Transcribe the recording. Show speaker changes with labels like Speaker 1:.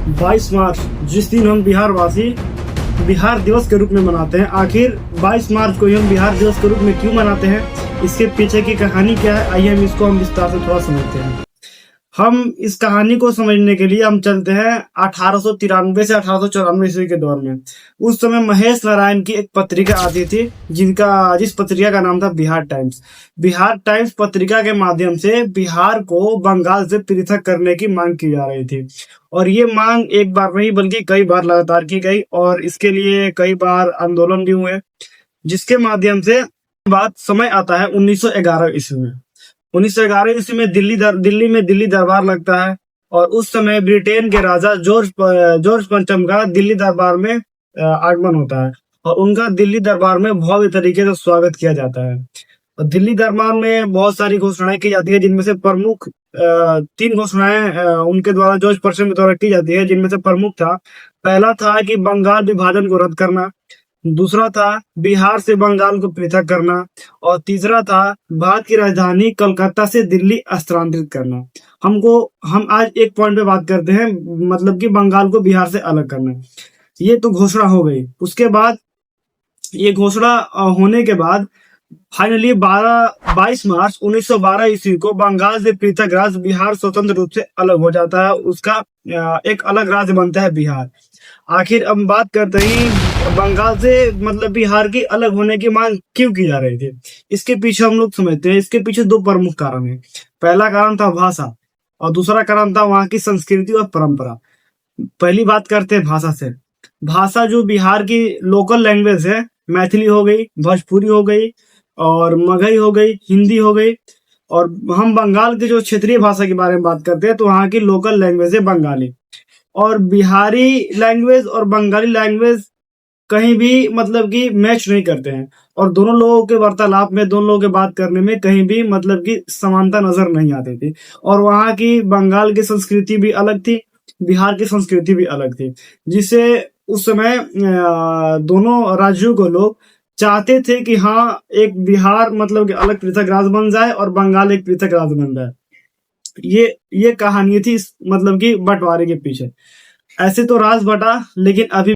Speaker 1: 22 मार्च जिस दिन हम बिहार वासी बिहार दिवस के रूप में मनाते हैं, आखिर 22 मार्च को ही हम बिहार दिवस के रूप में क्यों मनाते हैं, इसके पीछे की कहानी क्या है, आइए हम इसको विस्तार से थोड़ा समझते हैं। हम इस कहानी को समझने के लिए हम चलते हैं 1893 से 1894 ईस्वी के दौर में। उस समय महेश नारायण की एक पत्रिका आती थी जिस पत्रिका का नाम था बिहार टाइम्स। बिहार टाइम्स पत्रिका के माध्यम से बिहार को बंगाल से पृथक करने की मांग की जा रही थी, और ये मांग एक बार नहीं बल्कि कई बार लगातार की गई, और इसके लिए कई बार आंदोलन भी हुए, जिसके माध्यम से बात समय आता है 1911 ईस्वी में। 1911 ईस्वी में दिल्ली दरबार लगता है, और उस समय ब्रिटेन के राजा जॉर्ज पंचम का दिल्ली दरबार में आगमन होता है, और उनका दिल्ली दरबार में भव्य तरीके से स्वागत किया जाता है। और दिल्ली दरबार में बहुत सारी घोषणाएं की जाती है, जिनमें से प्रमुख 3 घोषणाएं उनके द्वारा जॉर्ज पंचम के द्वारा की जाती है, जिनमें से प्रमुख था, पहला था कि बंगाल विभाजन को रद्द करना, दूसरा था बिहार से बंगाल को पृथक करना, और तीसरा था भारत की राजधानी कलकत्ता से दिल्ली स्थानांतरित करना। हम आज एक पॉइंट पे बात करते हैं, मतलब कि बंगाल को बिहार से अलग करना। ये तो घोषणा हो गई। उसके बाद ये घोषणा होने के बाद फाइनली 22 मार्च 1912 ईस्वी को बंगाल से पृथक राज्य बिहार स्वतंत्र रूप से अलग हो जाता है। उसका एक अलग राज्य बनता है बिहार। आखिर हम बात करते हैं बंगाल से मतलब बिहार की अलग होने की मांग क्यों की जा रही थी। इसके पीछे हम लोग समझते हैं, इसके पीछे 2 प्रमुख कारण है। पहला कारण था भाषा, और दूसरा कारण था वहां की संस्कृति और परंपरा। पहली बात करते हैं भाषा से। भाषा जो बिहार की लोकल लैंग्वेज है, मैथिली हो गई, भोजपुरी हो गई, और मगही हो गई, हिंदी हो गई। और हम बंगाल की जो क्षेत्रीय भाषा के बारे में बात करते हैं तो वहाँ की लोकल लैंग्वेज है बंगाली। और बिहारी लैंग्वेज और बंगाली लैंग्वेज कहीं भी मतलब कि मैच नहीं करते हैं, और दोनों लोगों के वार्तालाप में, दोनों लोगों के बात करने में कहीं भी मतलब कि समानता नजर नहीं आती थी। और वहाँ की बंगाल की संस्कृति भी अलग थी, बिहार की संस्कृति भी अलग थी, जिससे उस समय दोनों राज्यों को लोग चाहते थे कि हाँ, एक बिहार मतलब कि अलग पृथक राज्य बन जाए और बंगाल एक पृथक राज्य बन जाए। ये कहानी थी मतलब कि बंटवारे के पीछे। ऐसे तो राज बटा, लेकिन अभी